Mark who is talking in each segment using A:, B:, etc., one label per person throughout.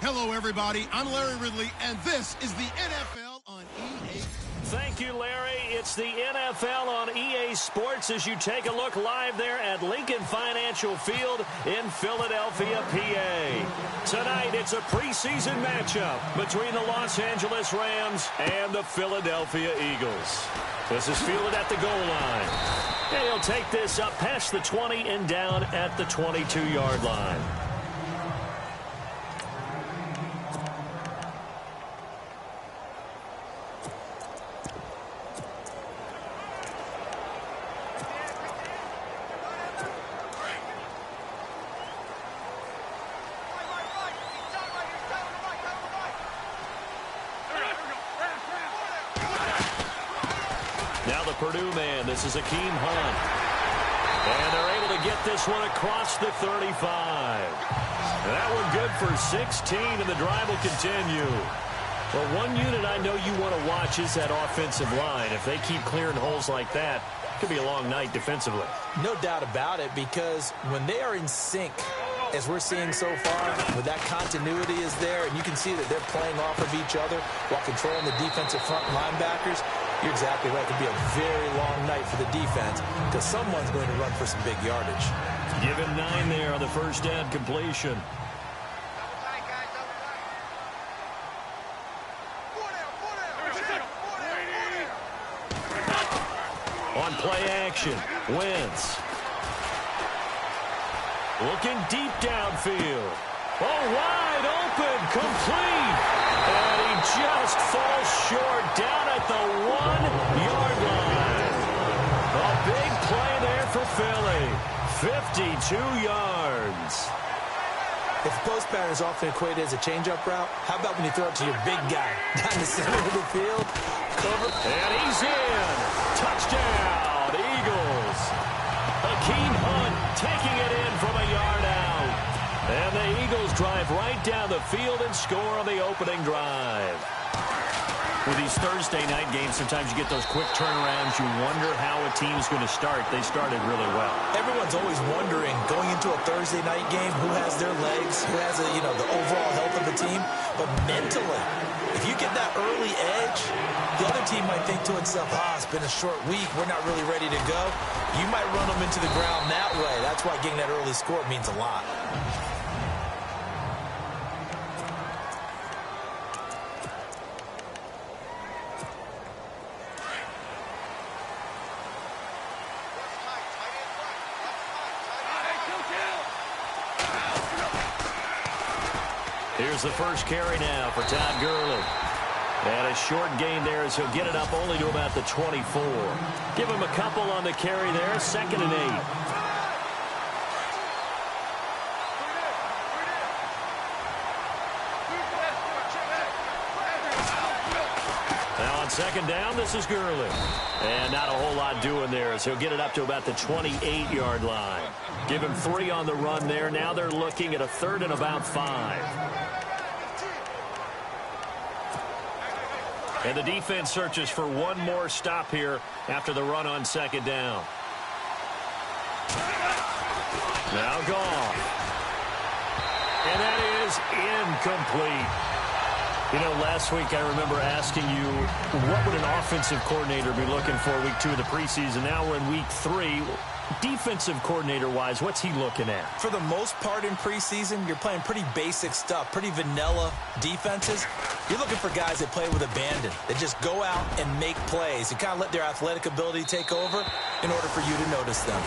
A: Hello, everybody. I'm Larry Ridley, and this is the NFL on EA.
B: Thank you, Larry. It's the NFL on EA Sports as you take a look live there at Lincoln Financial Field in Philadelphia, PA. Tonight, it's a preseason matchup between the Los Angeles Rams and the Philadelphia Eagles. This is fielded at the goal line. And he'll take this up past the 20 and down at the 22-yard line. Now the Purdue man, this is Akeem Hunt. And they're able to get this one across the 35. That one good for 16, and the drive will continue. Well, one unit I know you want to watch is that offensive line. If they keep clearing holes like that, it could be a long night defensively.
C: No doubt about it, because when they are in sync, as we're seeing so far, where that continuity is there, and you can see that they're playing off of each other while controlling the defensive front linebackers, you're exactly right. It could be a very long night for the defense because someone's going to run for some big yardage.
B: Give him 9 there on the first down completion. On play action, Wentz. Looking deep downfield. Oh, wide open, complete. And he just falls short down at the 1-yard line. A big play there for Philly. 52 yards.
C: If the post pattern is often equated as a change-up route, how about when you throw it to your big guy down the center of the field? Cover.
B: And he's in. Touchdown, Eagles. Akeem Hunt taking it in from a yard out. And the Eagles drive right down the field and score on the opening drive. With these Thursday night games, sometimes you get those quick turnarounds. You wonder how a team's going to start. They started really well.
C: Everyone's always wondering, going into a Thursday night game, who has their legs, who has the overall health of the team. But mentally, if you get that early edge, the other team might think to itself, it's been a short week. We're not really ready to go. You might run them into the ground that way. That's why getting that early score means a lot.
B: Here's the first carry now for Todd Gurley. And a short gain there as he'll get it up only to about the 24. Give him a couple on the carry there, 2nd and 8. Now on 2nd down, this is Gurley. And not a whole lot doing there as he'll get it up to about the 28-yard line. Give him 3 on the run there. Now they're looking at a 3rd and about 5. And the defense searches for one more stop here after the run on 2nd down. Now Goff. And that is incomplete. You know, last week I remember asking you, what would an offensive coordinator be looking for week 2 of the preseason? Now we're in week 3. Defensive coordinator-wise, what's he looking at?
C: For the most part in preseason, you're playing pretty basic stuff, pretty vanilla defenses. You're looking for guys that play with abandon, that just go out and make plays and kind of let their athletic ability take over in order for you to notice them.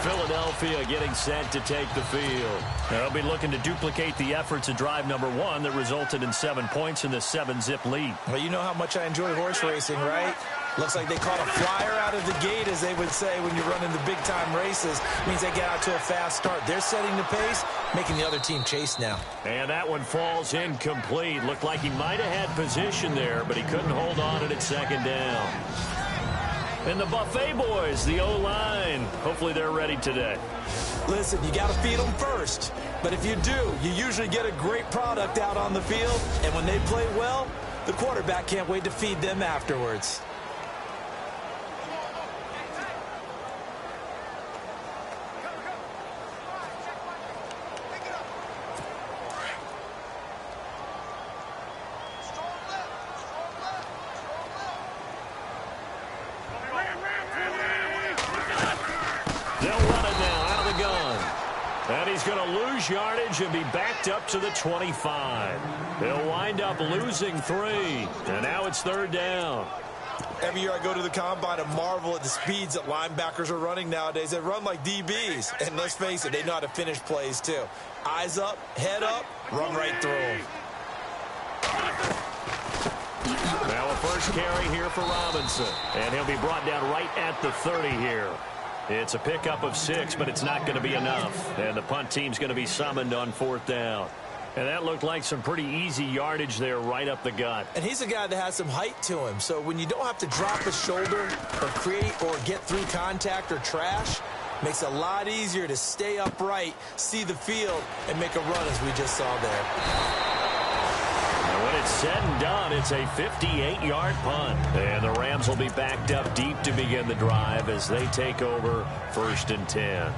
B: Philadelphia getting set to take the field. They'll be looking to duplicate the efforts of drive number 1 that resulted in 7 points in the 7-zip lead.
C: Well, you know how much I enjoy horse racing, right? Looks like they caught a flyer out of the gate, as they would say when you're running the big-time races. Means they get out to a fast start. They're setting the pace, making the other team chase now.
B: And that one falls incomplete. Looked like he might have had position there, but he couldn't hold on it at 2nd down. And the Buffet boys, the O-line, hopefully they're ready today.
C: Listen, you got to feed them first. But if you do, you usually get a great product out on the field. And when they play well, the quarterback can't wait to feed them afterwards.
B: They'll run it now out of the gun. And he's going to lose yardage and be backed up to the 25. He'll wind up losing 3. And now it's 3rd down.
C: Every year I go to the combine and marvel at the speeds that linebackers are running nowadays. They run like DBs. And let's face it, they know how to finish plays too. Eyes up, head up, run right through them.
B: Now a first carry here for Robinson. And he'll be brought down right at the 30 here. It's a pickup of 6, but it's not going to be enough. And the punt team's going to be summoned on 4th down. And that looked like some pretty easy yardage there right up the gut.
C: And he's a guy that has some height to him. So when you don't have to drop a shoulder or create or get through contact or trash, makes it a lot easier to stay upright, see the field, and make a run as we just saw there.
B: And when it's said and done, it's a 58-yard punt. And the Rams will be backed up deep to begin the drive as they take over 1st and 10.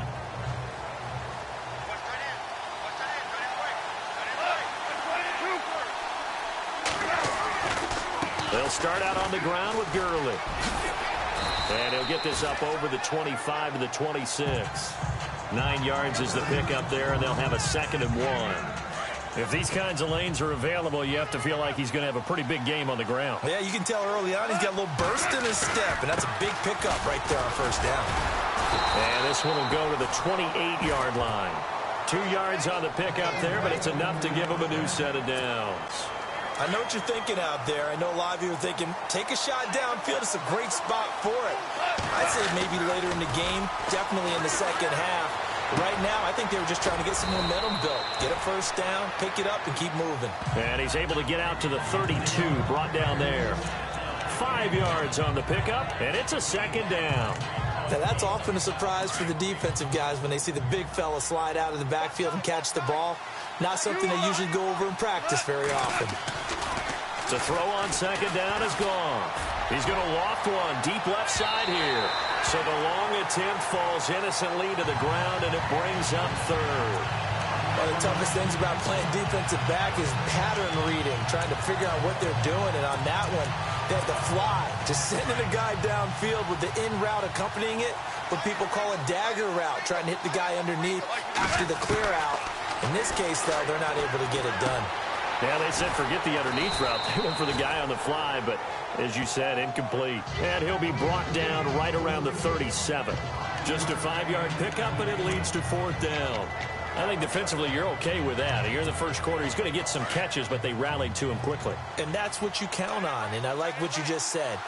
B: They'll start out on the ground with Gurley. And he'll get this up over the 25 to the 26. 9 yards is the pickup there, and they'll have a 2nd and 1. If these kinds of lanes are available, you have to feel like he's going to have a pretty big game on the ground.
C: Yeah, you can tell early on he's got a little burst in his step, and that's a big pickup right there on 1st down.
B: And this one will go to the 28-yard line. 2 yards on the pickup there, but it's enough to give him a new set of downs.
C: I know what you're thinking out there. I know a lot of you are thinking, take a shot downfield. It's a great spot for it. I'd say maybe later in the game, definitely in the second half. Right now, I think they were just trying to get some momentum built. Get a 1st down, pick it up, and keep moving.
B: And he's able to get out to the 32, brought down there. 5 yards on the pickup, and it's a 2nd down.
C: Now, that's often a surprise for the defensive guys when they see the big fella slide out of the backfield and catch the ball. Not something they usually go over in practice very often.
B: The throw on 2nd down is gone. He's going to loft one deep left side here. So the long attempt falls innocently to the ground, and it brings up 3rd.
C: One of the toughest things about playing defensive back is pattern reading, trying to figure out what they're doing. And on that one, they have to fly, just sending a guy downfield with the in route accompanying it, what people call a dagger route, trying to hit the guy underneath after the clear out. In this case, though, they're not able to get it done.
B: Yeah, they said forget the underneath route. They went for the guy on the fly, but as you said, incomplete. And he'll be brought down right around the 37. Just a 5-yard pickup, and it leads to 4th down. I think defensively you're okay with that. Here in the first quarter, he's going to get some catches, but they rallied to him quickly.
C: And that's what you count on, and I like what you just said.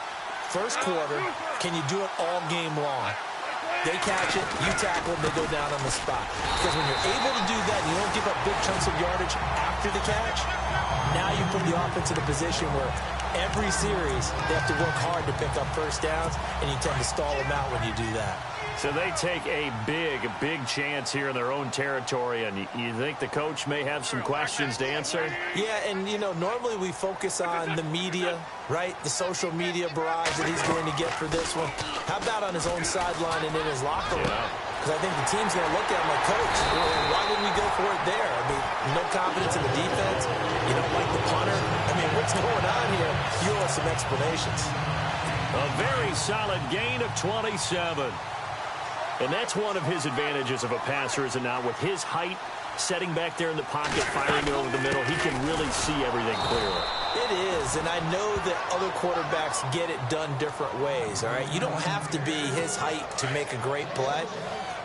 C: First quarter, can you do it all game long? They catch it, you tackle them, they go down on the spot. Because when you're able to do that and you don't give up big chunks of yardage after the catch, now you put the offense in a position where every series they have to work hard to pick up 1st downs, and you tend to stall them out when you do that.
B: So they take a big chance here in their own territory, and you think the coach may have some questions to answer?
C: Yeah, and, you know, normally we focus on the media, right? The social media barrage that he's going to get for this one. How about on his own sideline and in his locker room? Because I think the team's going to look at him like, Coach, why didn't we go for it there? I mean, no confidence in the defense. You don't like the punter. I mean, what's going on here? You owe us some explanations.
B: A very solid gain of 27. And that's one of his advantages of a passer, is it not? With his height, setting back there in the pocket, firing it over the middle, he can really see everything clearly.
C: It is, and I know that other quarterbacks get it done different ways, all right? You don't have to be his height to make a great play.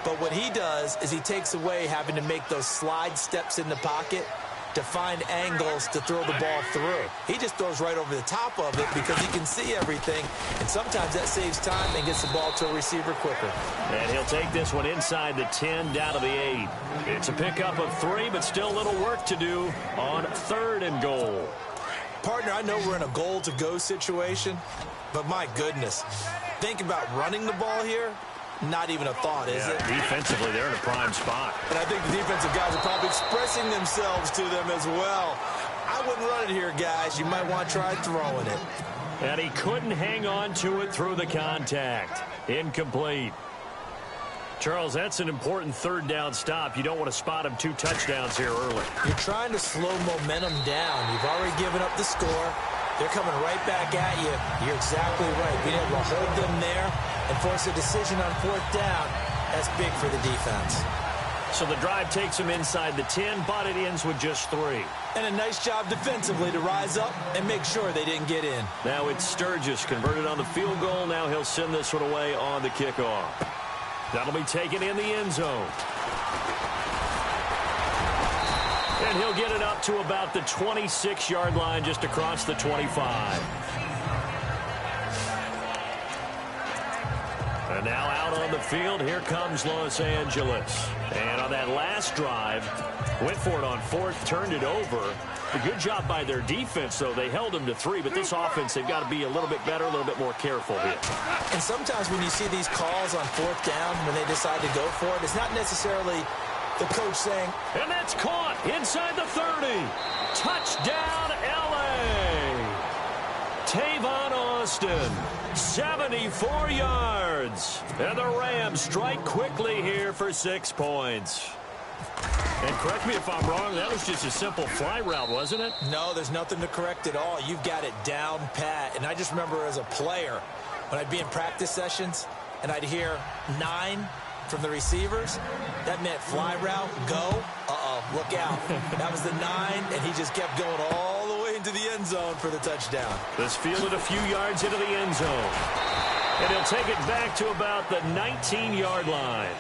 C: But what he does is he takes away having to make those slide steps in the pocket to find angles to throw the ball through. He just throws right over the top of it because he can see everything, and sometimes that saves time and gets the ball to a receiver quicker.
B: And he'll take this one inside the 10, down to the 8. It's a pickup of 3, but still a little work to do on 3rd and goal.
C: Partner, I know we're in a goal-to-go situation, but my goodness, think about running the ball here. Not even a thought, is it?
B: Defensively, they're in a prime spot.
C: And I think the defensive guys are probably expressing themselves to them as well. I wouldn't run it here, guys. You might want to try throwing it.
B: And he couldn't hang on to it through the contact. Incomplete. Charles, that's an important 3rd down stop. You don't want to spot him 2 touchdowns here early.
C: You're trying to slow momentum down. You've already given up the score. They're coming right back at you. You're exactly right. Being able to hold them there and force a decision on 4th down, That's big for the defense.
B: So the drive takes him inside the 10, but it ends with just 3.
C: And a nice job defensively to rise up and make sure they didn't get in.
B: Now it's Sturgis converted on the field goal. Now he'll send this one away on the kickoff. That'll be taken in the end zone. And he'll get it up to about the 26-yard line, just across the 25. And now out on the field, here comes Los Angeles. And on that last drive, went for it on 4th, turned it over. A good job by their defense, though. They held them to 3, but this offense, they've got to be a little bit better, a little bit more careful here.
C: And sometimes when you see these calls on 4th down, when they decide to go for it, it's not necessarily the coach saying,
B: and that's caught inside the 30. Touchdown, L.A. Tavon Austin, 74 yards. And the Rams strike quickly here for 6 points. And correct me if I'm wrong, that was just a simple fly route, wasn't it?
C: No, there's nothing to correct at all. You've got it down pat. And I just remember as a player, when I'd be in practice sessions and I'd hear 9 from the receivers, that meant fly route, go, look out. That was the 9, and he just kept going all the way into the end zone for the touchdown.
B: This fielded a few yards into the end zone. And he'll take it back to about the 19-yard line.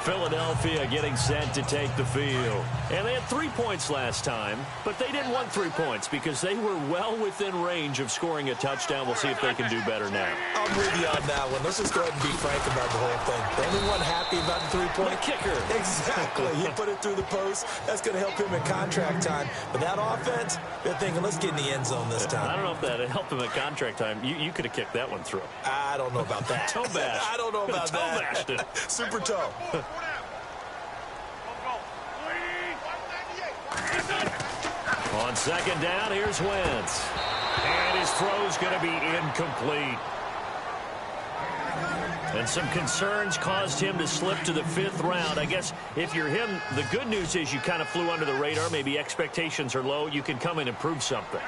B: Philadelphia getting set to take the field. And they had 3 points last time, but they didn't want 3 points because they were well within range of scoring a touchdown. We'll see if they can do better now.
C: I'm with you on that one. Let's just go ahead and be frank about the whole thing. The only one happy about the 3-point
B: kicker.
C: Exactly. He put it through the post. That's going to help him in contract time. But that offense, they're thinking, let's get in the end zone this time.
B: I don't know if that helped him at contract time. You could have kicked that one through.
C: I don't know about that.
B: Toe bash.
C: I don't know about
B: toe
C: that.
B: Bashed it.
C: Super toe.
B: On 2nd down, here's Wentz. And his throw's going to be incomplete. And some concerns caused him to slip to the 5th round. I guess if you're him, the good news is you kind of flew under the radar. Maybe expectations are low. You can come in and prove something.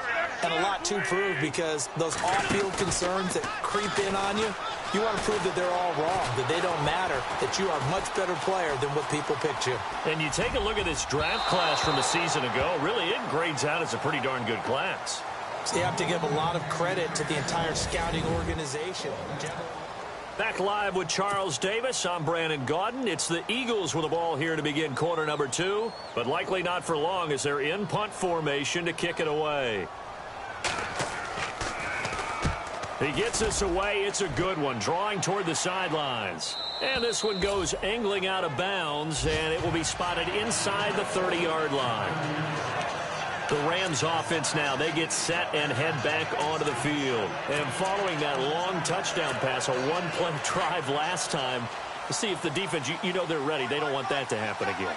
C: And a lot to prove because those off-field concerns that creep in on you, you want to prove that they're all wrong, that they don't matter, that you are a much better player than what people picked you.
B: And you take a look at this draft class from a season ago. Really, it grades out as a pretty darn good class.
C: So you have to give a lot of credit to the entire scouting organization.
B: Back live with Charles Davis. I'm Brandon Gaudin. It's the Eagles with the ball here to begin quarter number 2, but likely not for long as they're in punt formation to kick it away. He gets this away. It's a good one, drawing toward the sidelines. And this one goes angling out of bounds, and it will be spotted inside the 30-yard line. The Rams offense now, they get set and head back onto the field. And following that long touchdown pass, a one-play drive last time, to see if the defense, you know they're ready. They don't want that to happen again.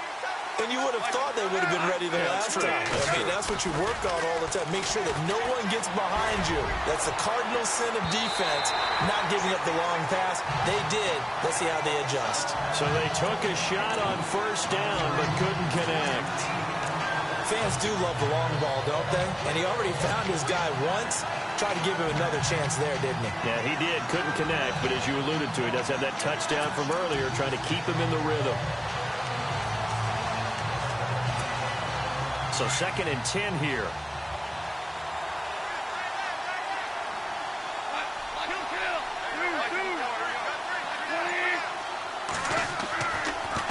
C: And you would have thought they would have been ready the last time. I mean, that's what you work on all the time. Make sure that no one gets behind you. That's the cardinal sin of defense, not giving up the long pass. They did. Let's see how they adjust.
B: So they took a shot on 1st down, but couldn't connect.
C: Fans do love the long ball, don't they? And he already found his guy once. Tried to give him another chance there, didn't he?
B: Yeah, he did. Couldn't connect, but as you alluded to, he does have that touchdown from earlier, trying to keep him in the rhythm. So 2nd and 10 here.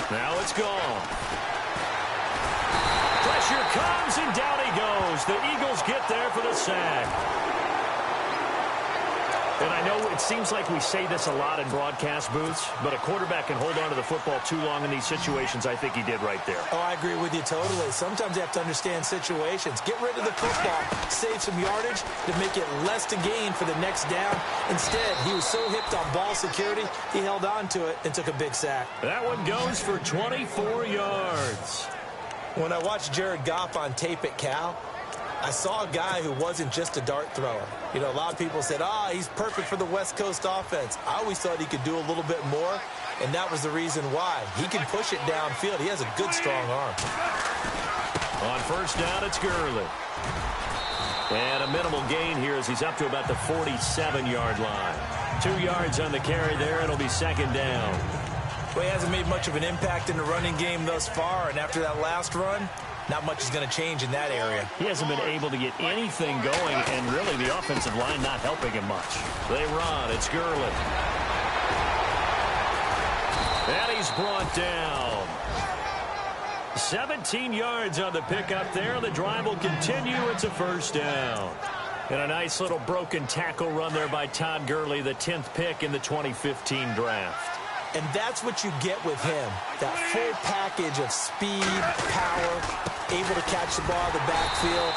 B: Now it's gone. Pressure comes, and down he goes. The Eagles get there for the sack. And I know it seems like we say this a lot in broadcast booths, but a quarterback can hold on to the football too long in these situations. I think he did right there.
C: Oh, I agree with you totally. Sometimes you have to understand situations. Get rid of the football, save some yardage to make it less to gain for the next down. Instead, he was so hipped on ball security, he held on to it and took a big sack.
B: That one goes for 24 yards.
C: When I watched Jared Goff on tape at Cal, I saw a guy who wasn't just a dart thrower. You know, a lot of people said, he's perfect for the West Coast offense. I always thought he could do a little bit more, and that was the reason why. He can push it downfield. He has a good, strong arm.
B: On 1st down, it's Gurley. And a minimal gain here as he's up to about the 47-yard line. 2 yards on the carry there. It'll be second down.
C: Well, he hasn't made much of an impact in the running game thus far, and after that last run, not much is going to change in that area.
B: He hasn't been able to get anything going, and really the offensive line not helping him much. They run. It's Gurley. And he's brought down. 17 yards on the pickup there. The drive will continue. It's a first down. And a nice little broken tackle run there by Todd Gurley, the 10th pick in the 2015 draft.
C: And that's what you get with him, that full package of speed, power, able to catch the ball in the backfield.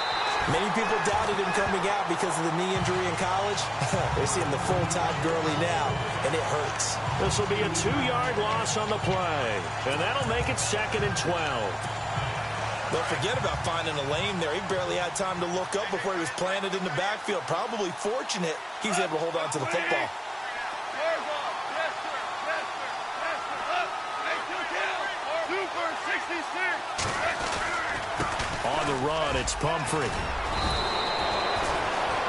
C: Many people doubted him coming out because of the knee injury in college. They're seeing the full Todd Gurley now, and it hurts.
B: This will be a 2-yard loss on the play, and that'll make it second and 12.
C: Don't forget about finding a lane there. He barely had time to look up before he was planted in the backfield. Probably fortunate he was able to hold on to the football.
B: On the run, it's Pumphrey.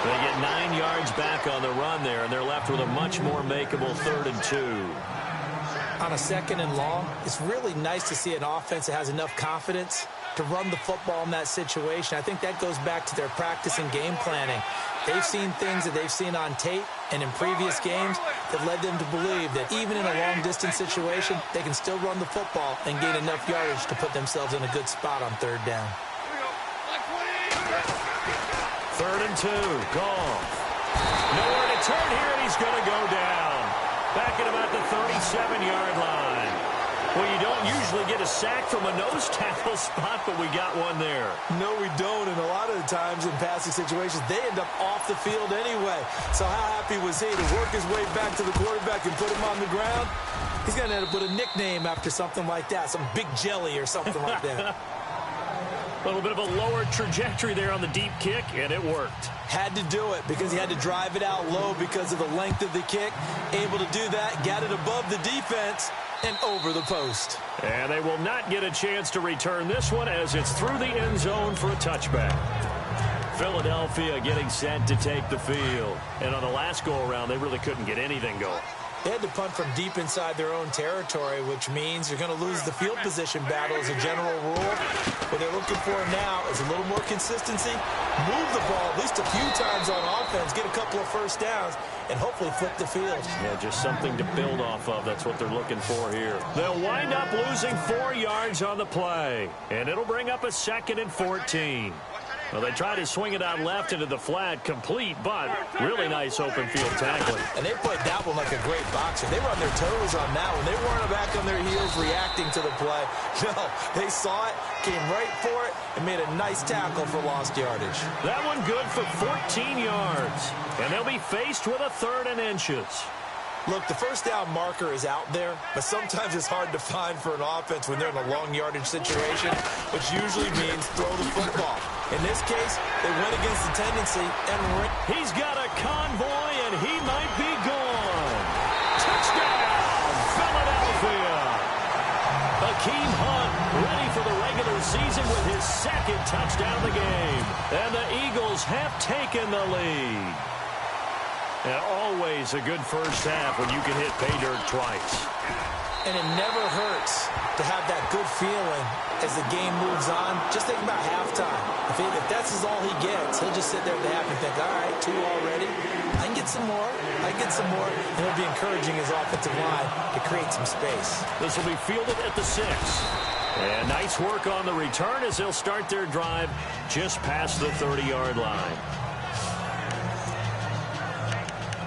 B: They get 9 yards back on the run there, and they're left with a much more makeable 3rd and 2.
C: On a 2nd and long, it's really nice to see an offense that has enough confidence to run the football in that situation. I think that goes back to their practice and game planning. They've seen things that they've seen on tape and in previous games that led them to believe that even in a long-distance situation, they can still run the football and gain enough yardage to put themselves in a good spot on 3rd down.
B: 3rd and 2, Goff. Nowhere to turn here, and he's going to go down. Back at about the 37-yard line. Well, you don't usually get a sack from a nose tackle spot, but we got one there.
C: No, we don't, and a lot of the times in passing situations, they end up off the field anyway. So how happy was he to work his way back to the quarterback and put him on the ground? He's going to end up with a nickname after something like that, some Big Jelly or something like that.
B: A little bit of a lower trajectory there on the deep kick, and it worked.
C: Had to do it because he had to drive it out low because of the length of the kick. Able to do that, got it above the defense and over the post.
B: And they will not get a chance to return this one as it's through the end zone for a touchback. Philadelphia getting set to take the field. And on the last go-around, they really couldn't get anything going.
C: They had to punt from deep inside their own territory, which means you're going to lose the field position battle as a general rule. What they're looking for now is a little more consistency, move the ball at least a few times on offense, get a couple of first downs, and hopefully flip the field.
B: Yeah, just something to build off of. That's what they're looking for here. They'll wind up losing 4 yards on the play, and it'll bring up a 2nd and 14. Well, they try to swing it out left into the flat, complete, but really nice open field tackling.
C: And they played that one like a great boxer. They were on their toes on that one. They weren't back on their heels reacting to the play. No, they saw it, came right for it, and made a nice tackle for lost yardage.
B: That one good for 14 yards. And they'll be faced with a 3rd and inches.
C: Look, the first down marker is out there, but sometimes it's hard to find for an offense when they're in a long yardage situation, which usually means throw the football. In this case, they went against the tendency and
B: he's got a convoy, and he might be gone. Touchdown, Philadelphia. Hakeem Hunt ready for the regular season with his 2nd touchdown of the game. And the Eagles have taken the lead. And always a good first half when you can hit pay dirt twice.
C: And it never hurts to have that good feeling as the game moves on. Just think about halftime. If that's all he gets, he'll just sit there at the half and think, all right, 2 already. I can get some more. I can get some more. And he'll be encouraging his offensive line to create some space.
B: This will be fielded at the 6. And nice work on the return as they'll start their drive just past the 30-yard line.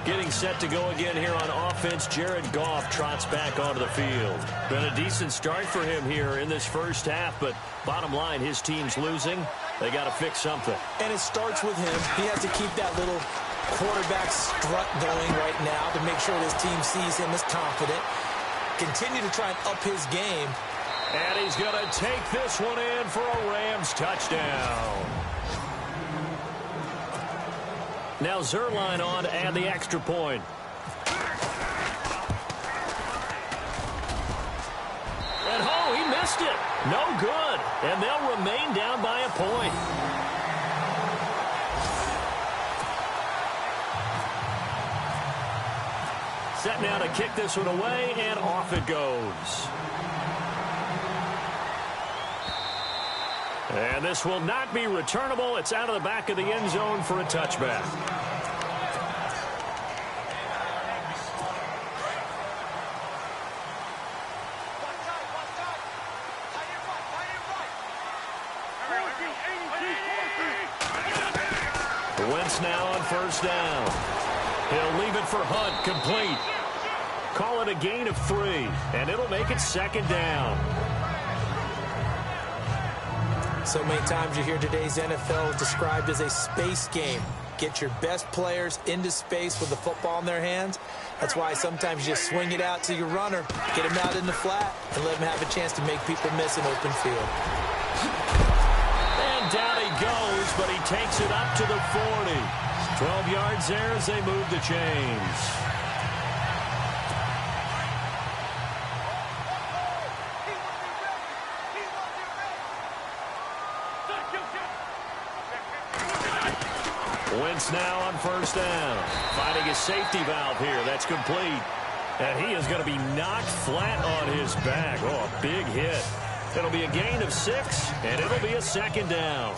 B: Getting set to go again here on offense, Jared Goff trots back onto the field. Been a decent start for him here in this first half, but bottom line, his team's losing. They got to fix something.
C: And it starts with him. He has to keep that little quarterback strut going right now to make sure his team sees him as confident. Continue to try and up his game.
B: And he's going to take this one in for a Rams touchdown. Now Zuerlein on to add the extra point. And oh, he missed it. No good. And they'll remain down by a point. set now to kick this one away, and off it goes. And this will not be returnable. It's out of the back of the end zone for a touchback. Wentz now on first down. He'll leave it for Hunt, complete. Call it a gain of 3, and it'll make it second down.
C: So many times you hear today's NFL described as a space game. Get your best players into space with the football in their hands. That's why sometimes you just swing it out to your runner, get him out in the flat, and let him have a chance to make people miss an open field.
B: And down he goes, but he takes it up to the 40. 12 yards there as they move the chains. Wentz now on first down. Finding his safety valve here. That's complete. And he is going to be knocked flat on his back. Oh, a big hit. It'll be a gain of 6, and it'll be a second down.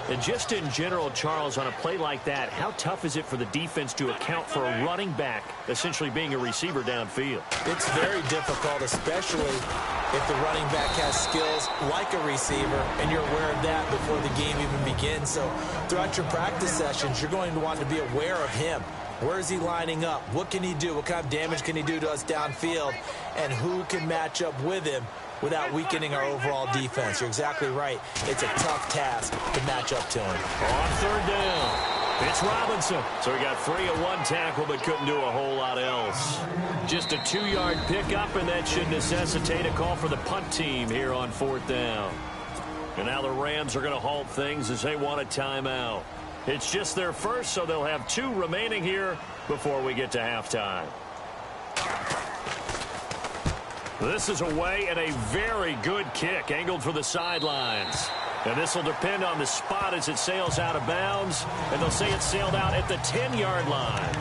B: And just in general, Charles, on a play like that, how tough is it for the defense to account for a running back essentially being a receiver downfield?
C: It's very difficult, especially if the running back has skills like a receiver, and you're aware of that before the game even begins. So throughout your practice sessions, you're going to want to be aware of him. Where is he lining up? What can he do? What kind of damage can he do to us downfield? And who can match up with him without weakening our overall defense? You're exactly right. It's a tough task to match up to him.
B: On third down, it's Robinson. So he got free of 1 tackle but couldn't do a whole lot else. Just a 2-yard pickup, and that should necessitate a call for the punt team here on 4th down. And now the Rams are going to halt things as they want a timeout. It's just their first, so they'll have 2 remaining here before we get to halftime. This is away and a very good kick angled for the sidelines. And this will depend on the spot as it sails out of bounds. And they'll say it sailed out at the 10-yard line.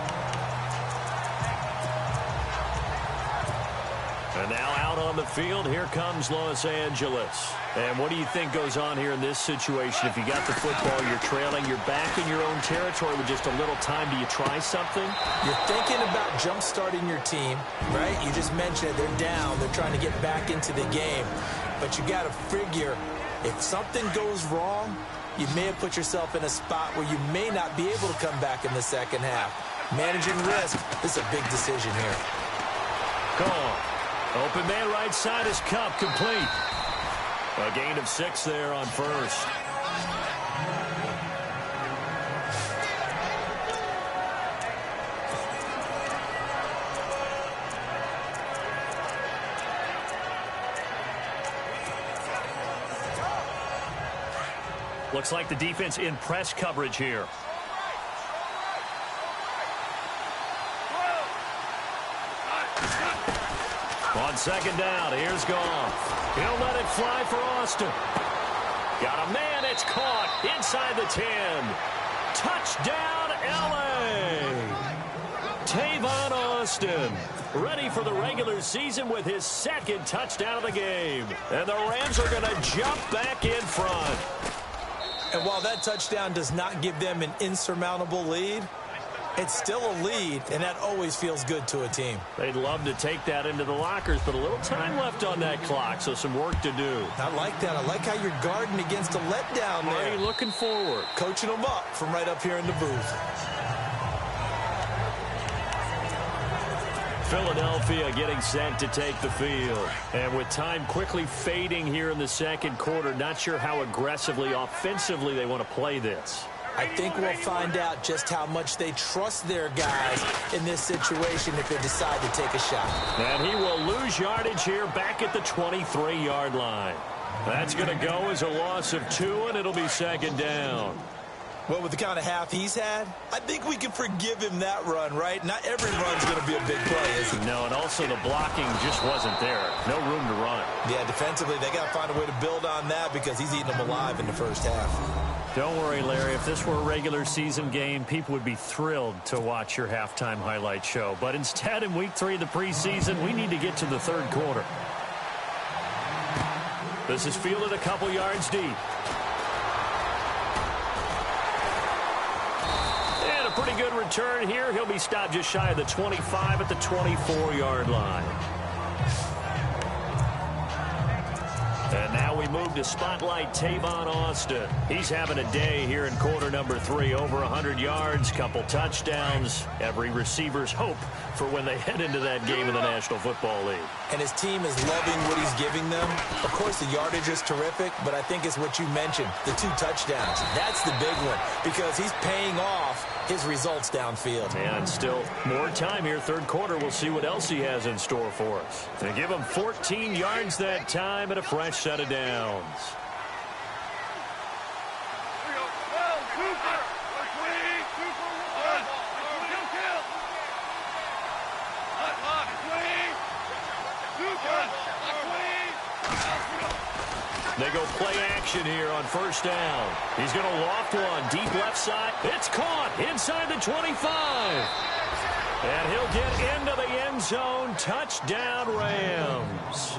B: And now out on the field, here comes Los Angeles. And what do you think goes on here in this situation? If you got the football, you're trailing, you're back in your own territory with just a little time. Do you try something?
C: You're thinking about jump-starting your team, right? You just mentioned it. They're down. They're trying to get back into the game. But you got to figure, if something goes wrong, you may have put yourself in a spot where you may not be able to come back in the second half. Managing risk, this is a big decision here.
B: Call. Open man right side is Kupp, complete. A gain of 6 there on first. Looks like the defense in press coverage here. On second down, here's Goff. He'll let it fly for Austin. Got a man, it's caught inside the 10. Touchdown, L.A. Tavon Austin, ready for the regular season with his 2nd touchdown of the game. And the Rams are going to jump back in front.
C: And while that touchdown does not give them an insurmountable lead, it's still a lead, and that always feels good to a team.
B: They'd love to take that into the lockers, but a little time left on that clock, so some work to do.
C: I like that. I like how you're guarding against a letdown there.
B: Already looking forward.
C: Coaching them up from right up here in the booth.
B: Philadelphia getting set to take the field. And with time quickly fading here in the second quarter, not sure how aggressively, offensively they want to play this.
C: I think we'll find out just how much they trust their guys in this situation if they decide to take a shot.
B: And he will lose yardage here back at the 23-yard line. That's going to go as a loss of 2, and it'll be second down.
C: Well, with the kind of half he's had, I think we can forgive him that run, right? Not every run's going to be a big play, is it?
B: No, and also the blocking just wasn't there. No room to run.
C: Yeah, defensively, they got to find a way to build on that because he's eating them alive in the first half.
B: Don't worry, Larry. If this were a regular season game, people would be thrilled to watch your halftime highlight show. But instead, in week 3 of the preseason, we need to get to the third quarter. This is fielded a couple yards deep. And a pretty good return here. He'll be stopped just shy of the 25 at the 24-yard line. And now we move to spotlight Tavon Austin. He's having a day here in quarter number 3. Over 100 yards, couple touchdowns. Every receiver's hope for when they head into that game in the National Football League.
C: And his team is loving what he's giving them. Of course, the yardage is terrific, but I think it's what you mentioned, the 2 touchdowns. That's the big one because he's paying off his results downfield.
B: And still more time here, third quarter. We'll see what else he has in store for us. They give him 14 yards that time and a fresh set of downs. They go play action here on first down. He's going to loft one deep left side. It's caught inside the 25. And he'll get into the end zone. Touchdown, Rams.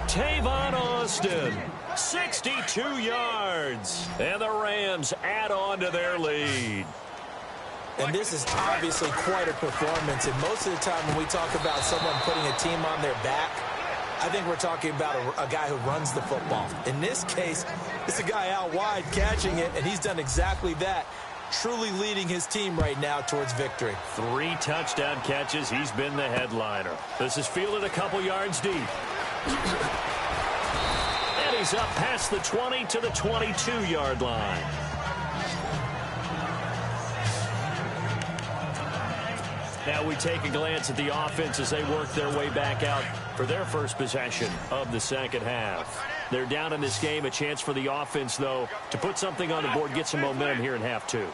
B: Tavon Austin, 62 yards. And the Rams add on to their lead.
C: And this is obviously quite a performance. And most of the time when we talk about someone putting a team on their back, I think we're talking about a guy who runs the football. In this case, it's a guy out wide catching it, and he's done exactly that, truly leading his team right now towards victory. 3
B: touchdown catches. He's been the headliner. This is fielded a couple yards deep. And he's up past the 20 to the 22-yard line. Now we take a glance at the offense as they work their way back out for their first possession of the second half. They're down in this game. A chance for the offense, though, to put something on the board, get some momentum here in half 2.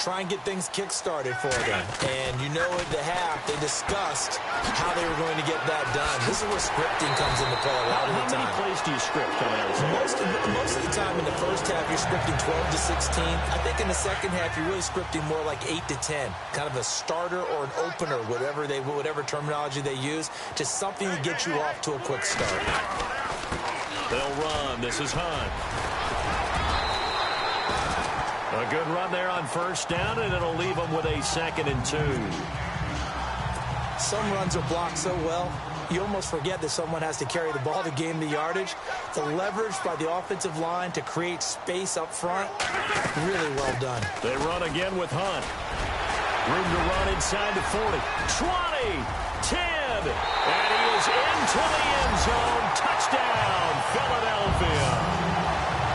C: Try and get things kick-started for them. And you know at the half, they discussed how they were going to get that done. This is where scripting comes into play a lot of the time.
B: How many plays do you script coming out of this?
C: Most of the time in the first half, you're scripting 12 to 16. I think in the second half, you're really scripting more like 8 to 10. Kind of a starter or an opener, whatever terminology they use. Just something to get you off to a quick start.
B: They'll run. This is Hunt. A good run there on first down, and it'll leave them with a 2nd and 2.
C: Some runs are blocked so well, you almost forget that someone has to carry the ball to gain the yardage. The leverage by the offensive line to create space up front, really well done.
B: They run again with Hunt. Room to run inside the 40. 20, 10, and he is into the end zone. Touchdown, Philadelphia.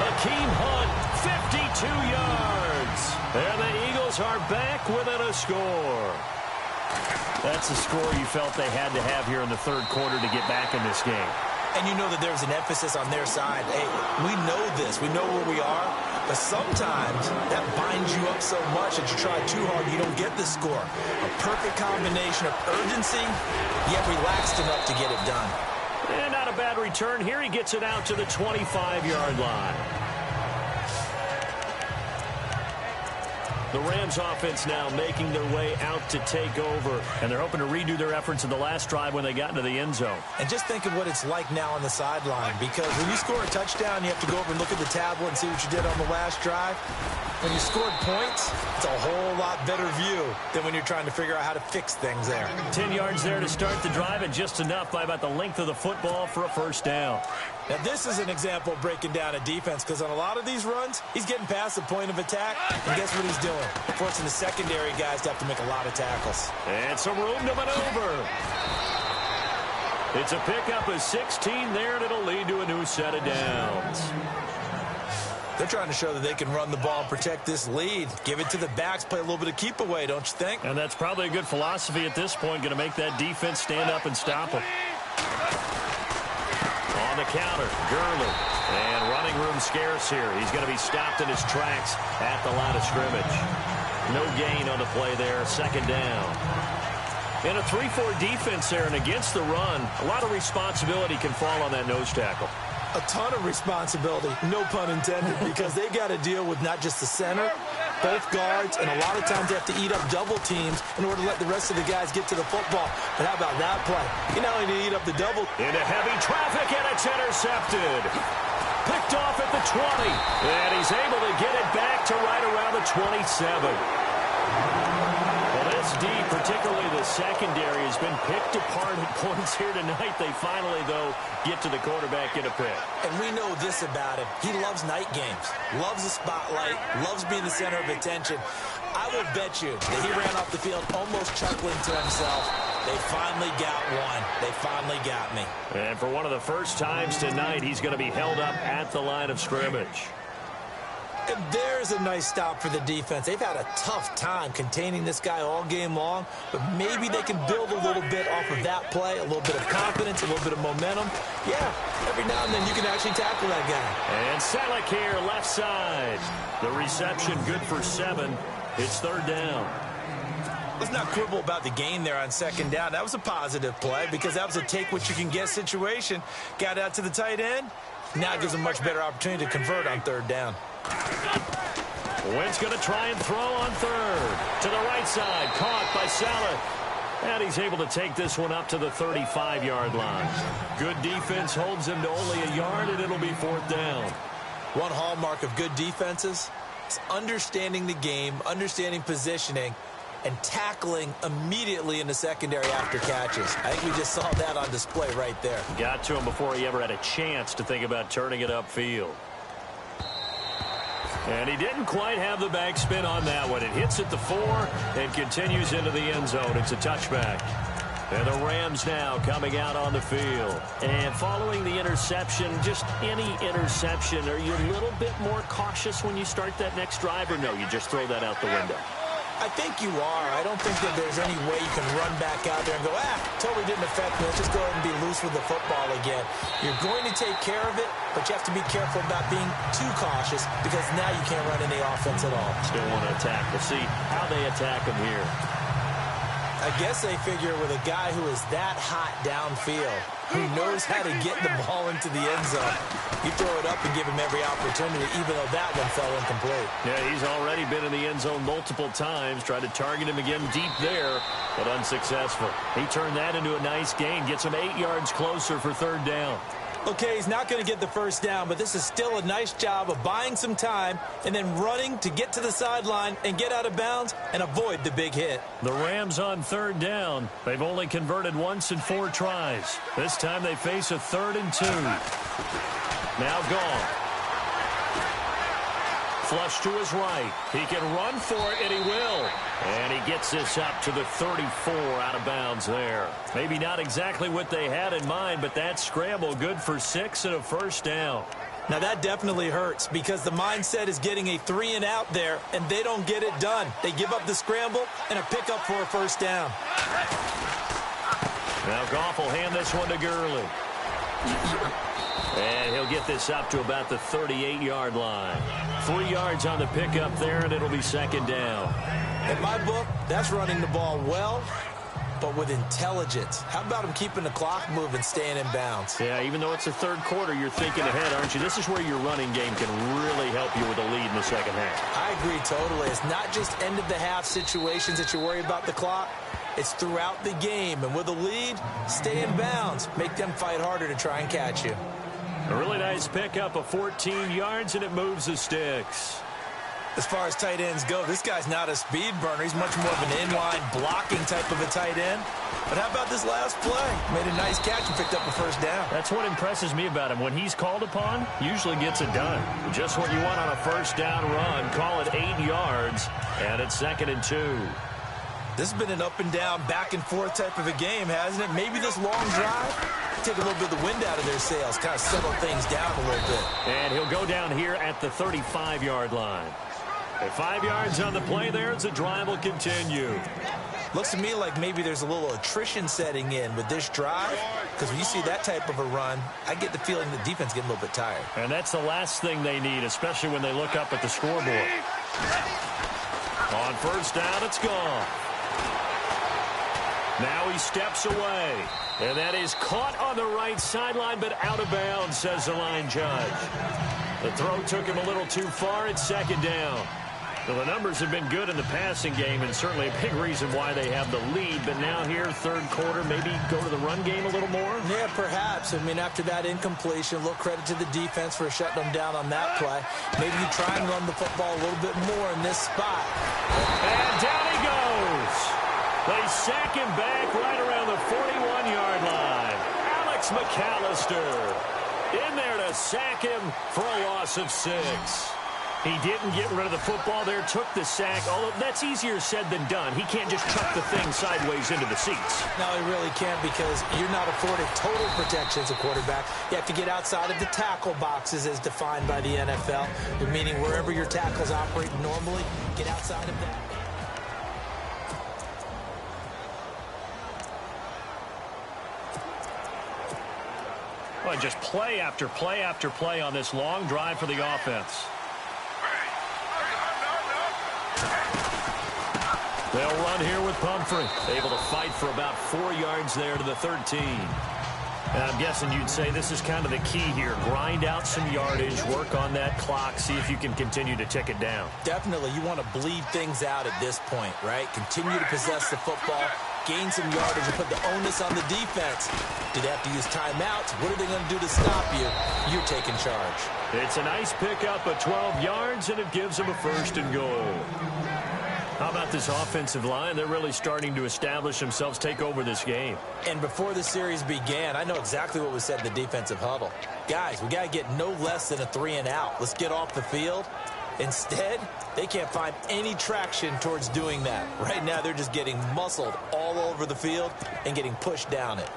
B: Akeem Hunt, 52 yards. And the Eagles are back within a score. That's a score you felt they had to have here in the third quarter to get back in this game.
C: And you know that there's an emphasis on their side. Hey, we know this. We know where we are. But sometimes that binds you up so much that you try too hard, you don't get the score. A perfect combination of urgency, yet relaxed enough to get it done.
B: And not a bad return here. He gets it out to the 25-yard line. The Rams offense now making their way out to take over. And they're hoping to redo their efforts in the last drive when they got into the end zone.
C: And just think of what it's like now on the sideline. Because when you score a touchdown, you have to go over and look at the tablet and see what you did on the last drive. When you scored points, it's a whole lot better view than when you're trying to figure out how to fix things there.
B: 10 yards there to start the drive, and just enough by about the length of the football for a first down.
C: Now, this is an example of breaking down a defense, because on a lot of these runs, he's getting past the point of attack, and guess what he's doing? Forcing the secondary guys to have to make a lot of tackles.
B: And some room to maneuver. It's a pickup of 16 there, and it'll lead to a new set of downs.
C: They're trying to show that they can run the ball and protect this lead. Give it to the backs, play a little bit of keep away, don't you think?
B: And that's probably a good philosophy at this point, going to make that defense stand up and stop them. On the counter, Gurley. And running room scarce here. He's going to be stopped in his tracks at the line of scrimmage. No gain on the play there, second down. In a 3-4 defense there, and against the run, a lot of responsibility can fall on that nose tackle.
C: A ton of responsibility, no pun intended, because they got to deal with not just the center, both guards, and a lot of times they have to eat up double teams in order to let the rest of the guys get to the football. But how about that play? You not only need to eat up the double.
B: Into heavy traffic, and it's intercepted. Picked off at the 20, and he's able to get it back to right around the 27. Well, this D, particularly the secondary, has been picked apart at points here tonight. They finally, though, get to the quarterback in a pick.
C: And we know this about him. He loves night games, loves the spotlight, loves being the center of attention. I will bet you that he ran off the field almost chuckling to himself. They finally got one. They finally got me.
B: And for one of the first times tonight, he's going to be held up at the line of scrimmage.
C: And there's a nice stop for the defense. They've had a tough time containing this guy all game long, but maybe they can build a little bit off of that play, a little bit of confidence, a little bit of momentum. Yeah, every now and then you can actually tackle that guy.
B: And Selleck here, left side. The reception good for 7. It's third down.
C: Let's not quibble about the gain there on second down. That was a positive play because that was a take-what-you-can-get situation. Got out to the tight end. Now it gives them a much better opportunity to convert on third down.
B: Wentz going to try and throw on third. To the right side, caught by Saleh. And he's able to take this one up to the 35-yard line. Good defense holds him to only a yard, and it'll be fourth down.
C: One hallmark of good defenses is understanding the game, understanding positioning, and tackling immediately in the secondary after catches. I think we just saw that on display right there.
B: Got to him before he ever had a chance to think about turning it upfield. And he didn't quite have the backspin on that one. It hits at the 4 and continues into the end zone. It's a touchback. And the Rams now coming out on the field. And following the interception, just any interception, are you a little bit more cautious when you start that next drive, or no, you just throw that out the window?
C: I think you are. I don't think that there's any way you can run back out there and go, totally didn't affect me. Let's just go ahead and be loose with the football again. You're going to take care of it, but you have to be careful about being too cautious because now you can't run any offense at all.
B: Still want to attack. We'll see how they attack him here.
C: I guess they figure with a guy who is that hot downfield, who knows how to get the ball into the end zone, you throw it up and give him every opportunity, even though that one fell incomplete.
B: Yeah, he's already been in the end zone multiple times, tried to target him again deep there, but unsuccessful. He turned that into a nice gain, gets him 8 yards closer for third down.
C: Okay, he's not going to get the first down, but this is still a nice job of buying some time and then running to get to the sideline and get out of bounds and avoid the big hit.
B: The Rams on third down. They've only converted once in 4 tries. This time they face a 3rd and 2. Now gone. Flush to his right. He can run for it, and he will. And he gets this up to the 34 out of bounds there. Maybe not exactly what they had in mind, but that scramble good for 6 and a first down.
C: Now that definitely hurts because the mindset is getting a 3 and out there, and they don't get it done. They give up the scramble and a pickup for a first down.
B: Now Goff will hand this one to Gurley. And he'll get this up to about the 38-yard line. 3 yards on the pickup there, and it'll be second down.
C: In my book, that's running the ball well, but with intelligence. How about him keeping the clock moving, staying in bounds?
B: Yeah, even though it's the third quarter, you're thinking ahead, aren't you? This is where your running game can really help you with a lead in the second half.
C: I agree totally. It's not just end-of-the-half situations that you worry about the clock. It's throughout the game. And with a lead, stay in bounds. Make them fight harder to try and catch you.
B: A really nice pickup of 14 yards, and it moves the sticks.
C: As far as tight ends go, this guy's not a speed burner. He's much more of an inline blocking type of a tight end. But how about this last play? Made a nice catch and picked up a first down.
B: That's what impresses me about him. When he's called upon, usually gets it done. Just what you want on a first down run. Call it 8 yards, and it's 2nd and 2.
C: This has been an up and down, back and forth type of a game, hasn't it? Maybe this long drive, take a little bit of the wind out of their sails, kind of settle things down a little bit.
B: And he'll go down here at the 35-yard line. At 5 yards on the play there, as the drive will continue.
C: Looks to me like maybe there's a little attrition setting in with this drive, because when you see that type of a run, I get the feeling the defense getting a little bit tired.
B: And that's the last thing they need, especially when they look up at the scoreboard. On first down, it's gone. Now he steps away. And that is caught on the right sideline, but out of bounds, says the line judge. The throw took him a little too far. It's second down. Well, the numbers have been good in the passing game, and certainly a big reason why they have the lead. But now here, third quarter, maybe go to the run game a little more?
C: Yeah, perhaps. I mean, after that incompletion, a little credit to the defense for shutting them down on that play. Maybe you try and run the football a little bit more in this spot.
B: And down he goes. They sack him back right around the 41-yard line. Alex McAllister in there to sack him for a loss of 6. He didn't get rid of the football there, took the sack, although that's easier said than done. He can't just chuck the thing sideways into the seats.
C: No, he really can't, because you're not afforded total protection as a quarterback. You have to get outside of the tackle boxes as defined by the NFL, meaning wherever your tackles operate normally, get outside of that.
B: Well, just play after play after play on this long drive for the offense. They'll run here with Pumphrey. Able to fight for about 4 yards there to the 13. And I'm guessing you'd say this is kind of the key here. Grind out some yardage, work on that clock, see if you can continue to tick it down.
C: Definitely. You want to bleed things out at this point, right? Continue to possess the football, gain some yardage, and put the onus on the defense. Do they have to use timeouts? What are they going to do to stop you? You're taking charge.
B: It's a nice pickup of 12 yards, and it gives them a 1st and goal. How about this offensive line? They're really starting to establish themselves, take over this game.
C: And before the series began, I know exactly what was said in the defensive huddle. Guys, we got to get no less than a 3-and-out. Let's get off the field. Instead, they can't find any traction towards doing that. Right now, they're just getting muscled all over the field and getting pushed down it.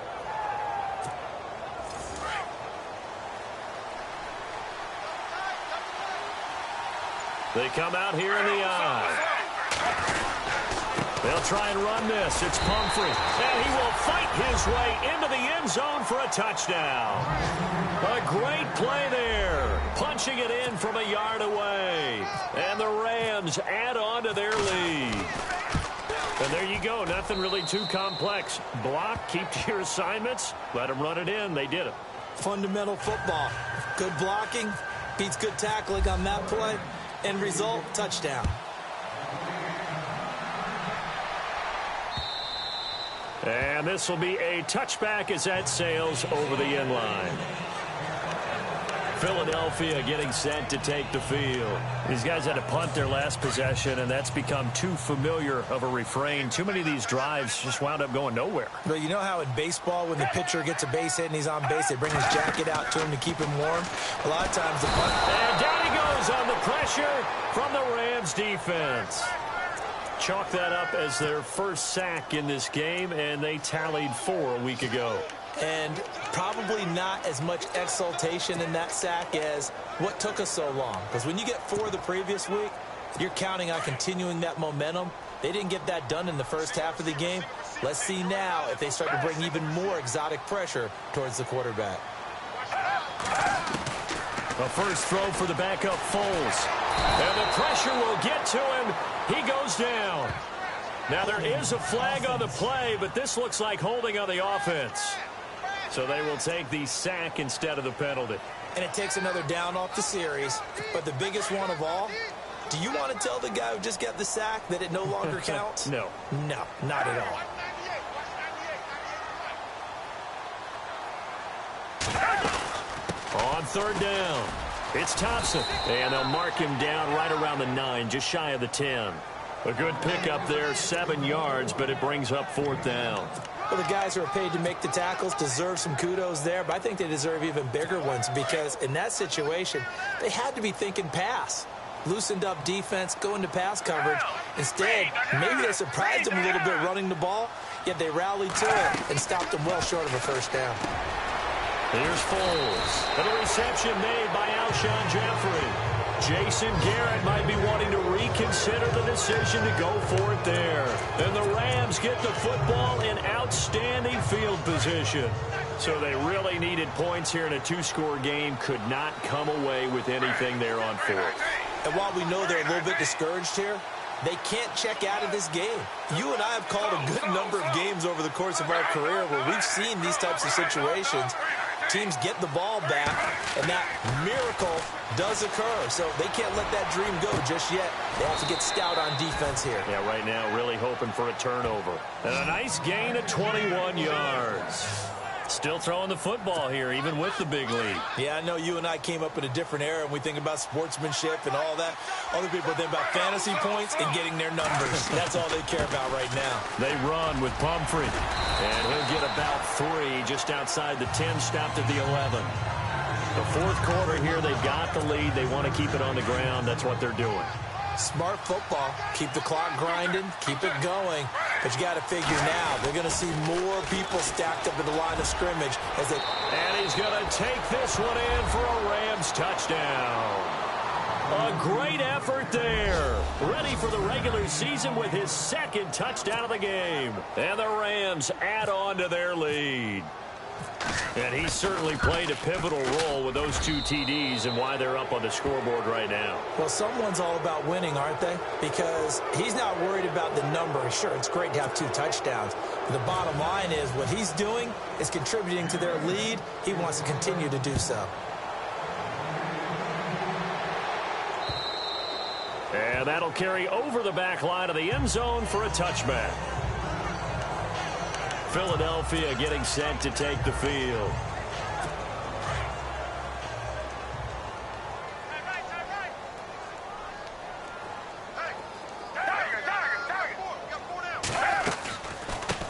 B: They come out here in the eye. They'll try and run this. It's Pumphrey. And he will fight his way into the end zone for a touchdown. A great play there. Punching it in from a yard away. And the Rams add on to their lead. And there you go. Nothing really too complex. Block, keep to your assignments. Let them run it in. They did it.
C: Fundamental football. Good blocking beats good tackling on that play. End result, touchdown.
B: And this will be a touchback as that sails over the end line. Philadelphia getting set to take the field. These guys had to punt their last possession, and that's become too familiar of a refrain. Too many of these drives just wound up going nowhere.
C: Well, you know how in baseball, when the pitcher gets a base hit and he's on base, they bring his jacket out to him to keep him warm? A lot of times the punt...
B: And down he goes on the pressure from the Rams defense. Chalk that up as their first sack in this game, and they tallied 4 a week ago.
C: And probably not as much exultation in that sack as what took us so long. Because when you get 4 the previous week, you're counting on continuing that momentum. They didn't get that done in the first half of the game. Let's see now if they start to bring even more exotic pressure towards the quarterback.
B: The first throw for the backup Foles. And the pressure will get to him. He goes down. Now there is a flag on the play, but this looks like holding on the offense. So they will take the sack instead of the penalty.
C: And it takes another down off the series. But the biggest one of all, do you want to tell the guy who just got the sack that it no longer counts?
B: No.
C: No, not at all.
B: On third down, it's Thompson. And they'll mark him down right around the 9, just shy of the 10. A good pickup there, 7 yards, but it brings up 4th down.
C: Well, the guys who are paid to make the tackles deserve some kudos there, but I think they deserve even bigger ones because in that situation, they had to be thinking pass. Loosened up defense, go into pass coverage. Instead, maybe they surprised them a little bit running the ball, yet they rallied to it and stopped them well short of a first down.
B: Here's Foles. And a reception made by Alshon Jeffrey. Jason Garrett might be wanting to reconsider the decision to go for it there. And the Rams get the football in outstanding field position. So they really needed points here in a 2-score game. Could not come away with anything there on 4th.
C: And while we know they're a little bit discouraged here, they can't check out of this game. You and I have called a good number of games over the course of our career where we've seen these types of situations. Teams get the ball back, and that miracle does occur. So they can't let that dream go just yet. They have to get stout on defense here.
B: Yeah, right now really hoping for a turnover. And a nice gain of 21 yards. Still throwing the football here, even with the big lead.
C: Yeah, I know you and I came up in a different era, and we think about sportsmanship and all that. Other people think about fantasy points and getting their numbers. That's all they care about right now.
B: They run with Pumphrey. And he'll get about 3 just outside the 10, stopped at the 11. The fourth quarter here, they've got the lead. They want to keep it on the ground. That's what they're doing.
C: Smart football. Keep the clock grinding. Keep it going. But you got to figure now, they're going to see more people stacked up at the line of scrimmage as they...
B: And he's going to take this one in for a Rams touchdown. A great effort there. Ready for the regular season with his second touchdown of the game. And the Rams add on to their lead. And he certainly played a pivotal role with those 2 TDs and why they're up on the scoreboard right now.
C: Well, someone's all about winning, aren't they? Because he's not worried about the number. Sure, it's great to have 2 touchdowns. But the bottom line is what he's doing is contributing to their lead. He wants to continue to do so.
B: And that'll carry over the back line of the end zone for a touchback. Philadelphia getting set to take the field.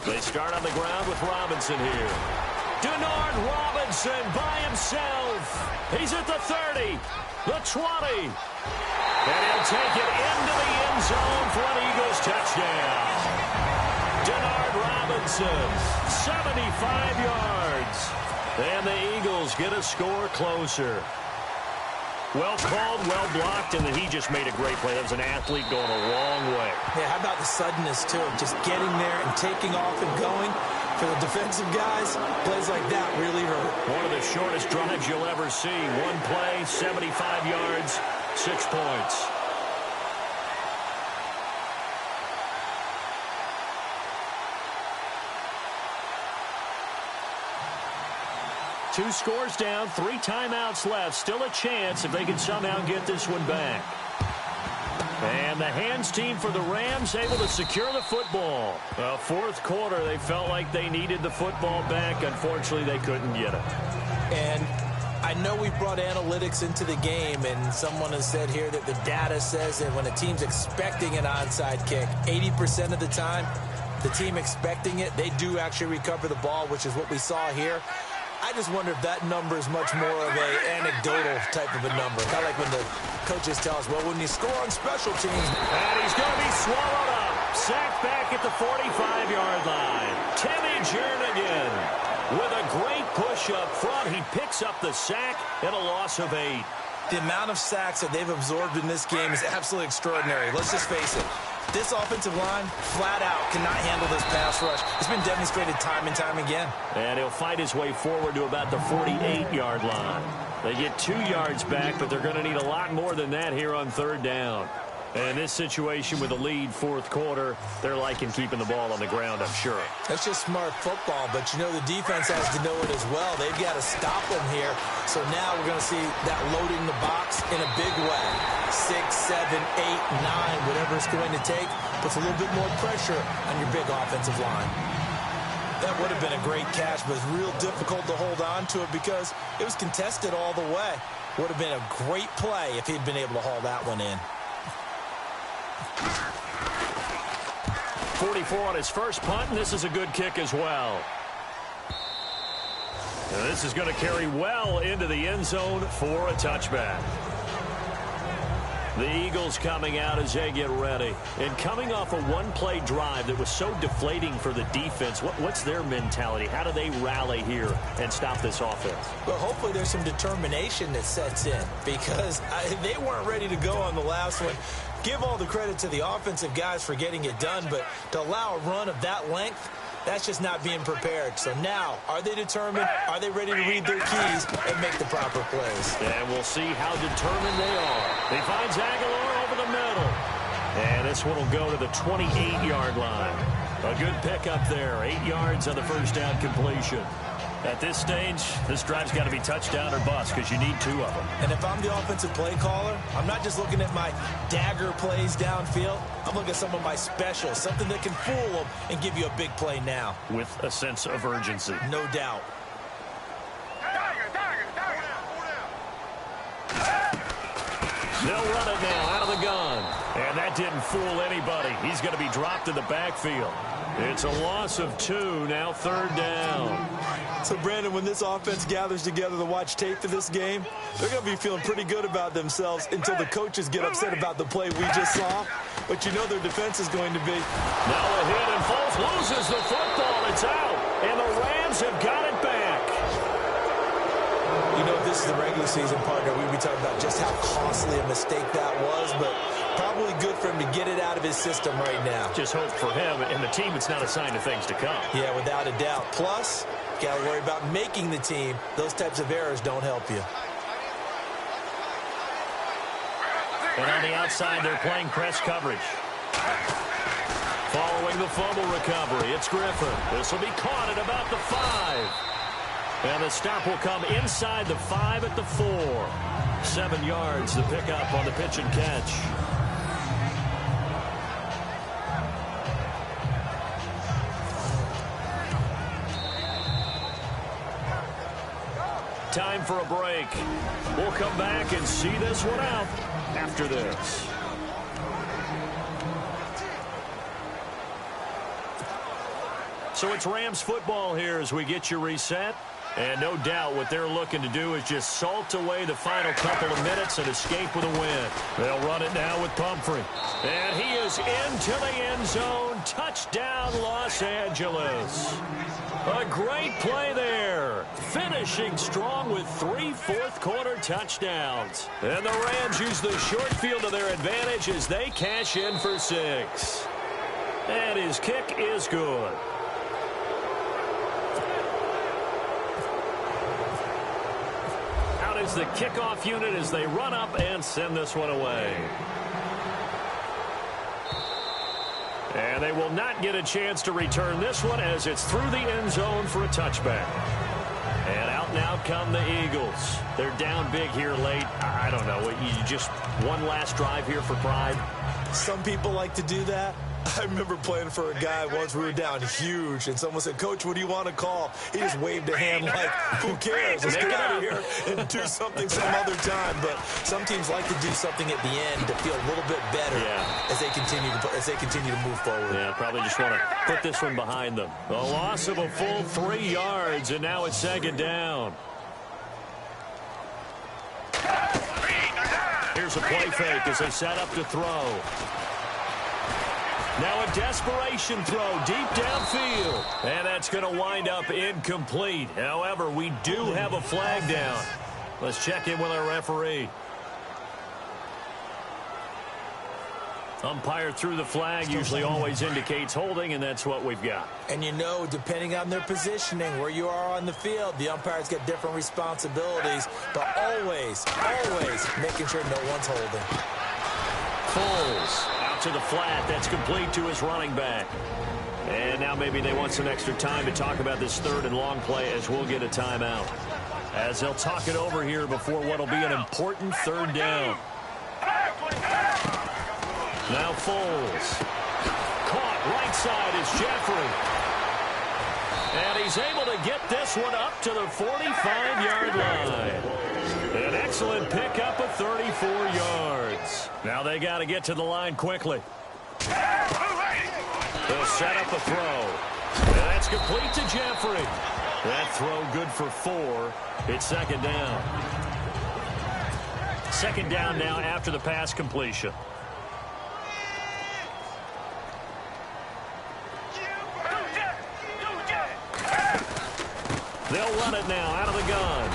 B: They start on the ground with Robinson here. Denard Robinson by himself. He's at the 30, the 20. And he'll take it into the end zone for an Eagles touchdown. Denard Robinson, 75 yards. And the Eagles get a score closer. Well called, well blocked, and then he just made a great play. That was an athlete going a long way.
C: Yeah, how about the suddenness, too? Just getting there and taking off and going. For the defensive guys, plays like that really hurt.
B: One of the shortest drives you'll ever see. One play, 75 yards, 6 points. Two scores down, 3 timeouts left. Still a chance if they can somehow get this one back. And the hands team for the Rams able to secure the football. Fourth quarter, they felt like they needed the football back. Unfortunately, they couldn't get it.
C: And I know we brought analytics into the game, and someone has said here that the data says that when a team's expecting an onside kick, 80% of the time, the team expecting it, they do actually recover the ball, which is what we saw here. I just wonder if that number is much more of an anecdotal type of a number. Kind of like when the coaches tell us, well, when you score on special teams.
B: And he's going to be swallowed up. Sacked back at the 45-yard line. Timmy Jernigan with a great push up front. He picks up the sack and a loss of 8.
C: The amount of sacks that they've absorbed in this game is absolutely extraordinary. Let's just face it. This offensive line, flat out, cannot handle this pass rush. It's been demonstrated time and time again.
B: And he'll fight his way forward to about the 48-yard line. They get 2 yards back, but they're going to need a lot more than that here on third down. And this situation with a lead fourth quarter, they're liking keeping the ball on the ground, I'm sure.
C: That's just smart football, but you know the defense has to know it as well. They've got to stop them here. So now we're going to see that loading the box in a big way. 6, 7, 8, 9, whatever it's going to take, puts a little bit more pressure on your big offensive line. That would have been a great catch, but it's real difficult to hold on to it because it was contested all the way. Would have been a great play if he'd been able to haul that one in.
B: 44 on his first punt, and this is a good kick as well. And this is going to carry well into the end zone for a touchback. The Eagles coming out as they get ready. And coming off a one-play drive that was so deflating for the defense, what's their mentality? How do they rally here and stop this offense?
C: Well, hopefully there's some determination that sets in because they weren't ready to go on the last one. Give all the credit to the offensive guys for getting it done, but to allow a run of that length, that's just not being prepared. So now, are they determined? Are they ready to read their keys and make the proper plays?
B: And we'll see how determined they are. He finds Aguilar over the middle. And This one will go to the 28-yard line. A good pickup there. 8 yards on the first down completion. At this stage, this drive's got to be touchdown or bust because you need 2 of them.
C: And if I'm the offensive play caller, I'm not just looking at my dagger plays downfield. I'm looking at some of my specials, something that can fool them and give you a big play now.
B: With a sense of urgency.
C: No doubt.
B: They'll run it now out of the gun. And that didn't fool anybody. He's going to be dropped in the backfield. It's a loss of 2, now 3rd down.
C: So, Brandon, when this offense gathers together to watch tape for this game, they're going to be feeling pretty good about themselves until the coaches get upset about the play we just saw. But you know their defense is going to be.
B: Now a hit, and Foles loses the football. It's out, and the Rams have got it back.
C: You know, if this is the regular season, partner, we'd be talking about just how costly a mistake that was, but probably good for him to get it out of his system right now.
B: Just hope for him and the team it's not a sign of things to come.
C: Yeah, without a doubt. Plus, got to worry about making the team. Those types of errors don't help you.
B: And on the outside, they're playing press coverage. Following the fumble recovery, it's Griffin. This will be caught at about the 5. And the stop will come inside the 5 at the 4. 7 yards to pick up on the pitch and catch. Time for a break. We'll come back and see this one out after this. So it's Rams football here as we get you reset. And no doubt what they're looking to do is just salt away the final couple of minutes and escape with a win. They'll run it now with Pumphrey. And he is into the end zone. Touchdown, Los Angeles. A great play there. Finishing strong with 3 fourth-quarter touchdowns. And the Rams use the short field to their advantage as they cash in for 6. And his kick is good. Is the kickoff unit as they run up and send this one away. And they will not get a chance to return this one as it's through the end zone for a touchback. And out now come the Eagles. They're down big here late. I don't know. You just one last drive here for pride.
C: Some people like to do that. I remember playing for a guy once. We were down huge, and someone said, "Coach, what do you want to call?" He just waved a hand like, "Who cares? Let's get out of here and do something some other time." But some teams like to do something at the end to feel a little bit better as they continue to move forward.
B: Yeah, probably just want to put this one behind them. A loss of a full 3 yards, and now it's 2nd down. Here's a play fake as they set up to throw. Now a desperation throw deep downfield. And that's going to wind up incomplete. However, we do have a flag down. Let's check in with our referee. Umpire threw the flag, usually always indicates holding, and that's what we've got.
C: And you know, depending on their positioning, where you are on the field, the umpires get different responsibilities, but always making sure no one's holding.
B: Foles out to the flat. That's complete to his running back. And now maybe they want some extra time to talk about this 3rd and long play as we'll get a timeout. As they'll talk it over here before what will be an important 3rd down. Now Foles. Caught right side is Jeffrey. And he's able to get this one up to the 45-yard line. An excellent pickup of 34 yards. Now they got to get to the line quickly. They'll set up a throw. And that's complete to Jeffrey. That throw good for 4. It's 2nd down. 2nd down now after the pass completion. They'll run it now out of the gun.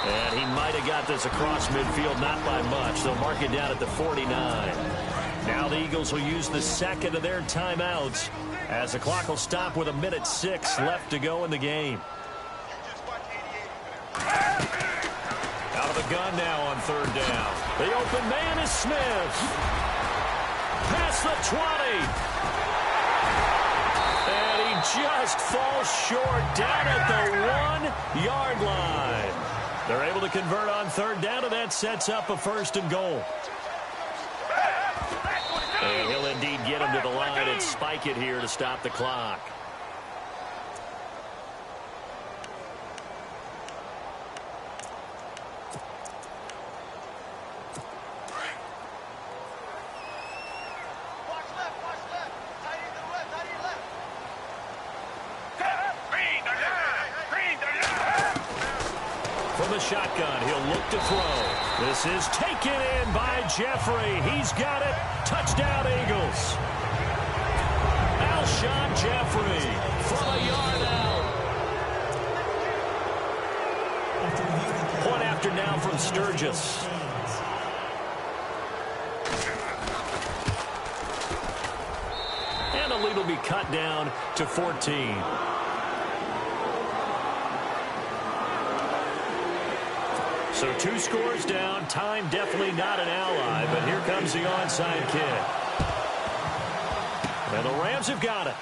B: And he might have got this across midfield, not by much. They'll mark it down at the 49. Now the Eagles will use the 2nd of their timeouts as the clock will stop with 1:06 left to go in the game. Out of the gun now on 3rd down. The open man is Smith. Pass across the 20. And he just falls short down at the 1-yard line. They're able to convert on third down, and that sets up a 1st and goal. And he'll indeed get him to the line and spike it here to stop the clock. From the shotgun, he'll look to throw. This is taken in by Jeffrey. He's got it. Touchdown, Eagles. Alshon Jeffrey from a yard out. Point after now from Sturgis. And the lead will be cut down to 14. So 2 scores down. Time definitely not an ally, but here comes the onside kick. And the Rams have got it.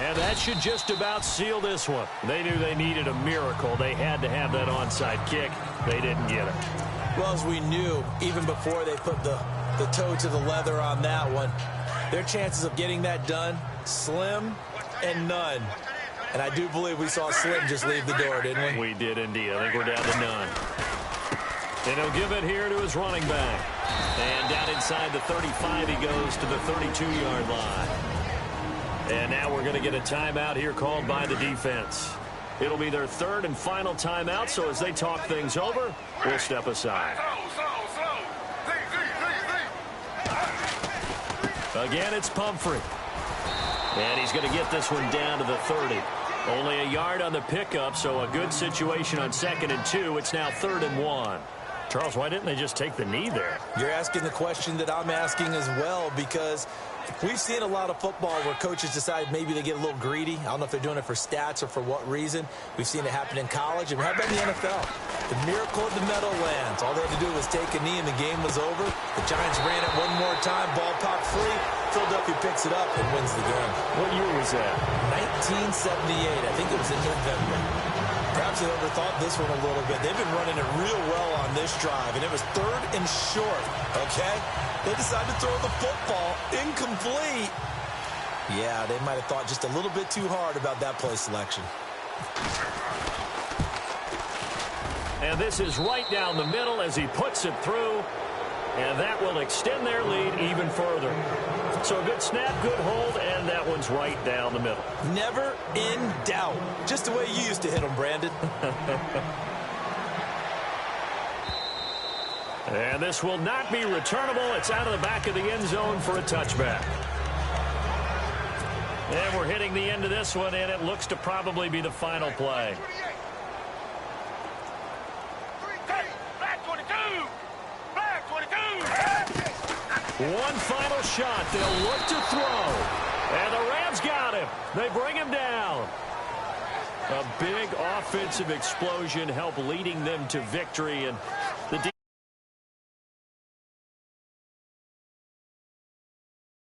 B: And that should just about seal this one. They knew they needed a miracle. They had to have that onside kick. They didn't get it.
C: Well, as we knew, even before they put the toe to the leather on that one, their chances of getting that done, slim and none. And I do believe we saw Slim just leave the door, didn't we?
B: We did indeed. I think we're down to none. And he'll give it here to his running back. And down inside the 35, he goes to the 32-yard line. And now we're going to get a timeout here called by the defense. It'll be their 3rd and final timeout, so as they talk things over, we'll step aside. Again, it's Pumphrey. And he's going to get this one down to the 30. Only a yard on the pickup, so a good situation on 2nd and 2. It's now 3rd and 1. Charles, why didn't they just take the knee there?
C: You're asking the question that I'm asking as well, because we've seen a lot of football where coaches decide maybe they get a little greedy. I don't know if they're doing it for stats or for what reason. We've seen it happen in college, and how about in the NFL? The miracle of the Meadowlands. All they had to do was take a knee, and the game was over. The Giants ran it one more time. Ball popped free. Philadelphia picks it up and wins the game.
B: What year was that? 1978.
C: I think it was in November. Perhaps they overthought this one a little bit. They've been running it real well on this drive, and it was 3rd and short, okay? They decided to throw the football incomplete. Yeah, they might have thought just a little bit too hard about that play selection.
B: And this is right down the middle as he puts it through. And that will extend their lead even further. So a good snap, good hold, and that one's right down the middle.
C: Never in doubt. Just the way you used to hit them, Brandon.
B: And this will not be returnable. It's out of the back of the end zone for a touchback. And we're hitting the end of this one, and it looks to probably be the final play. One final shot. They'll look to throw. And the Rams got him. They bring him down. A big offensive explosion helped leading them to victory. And the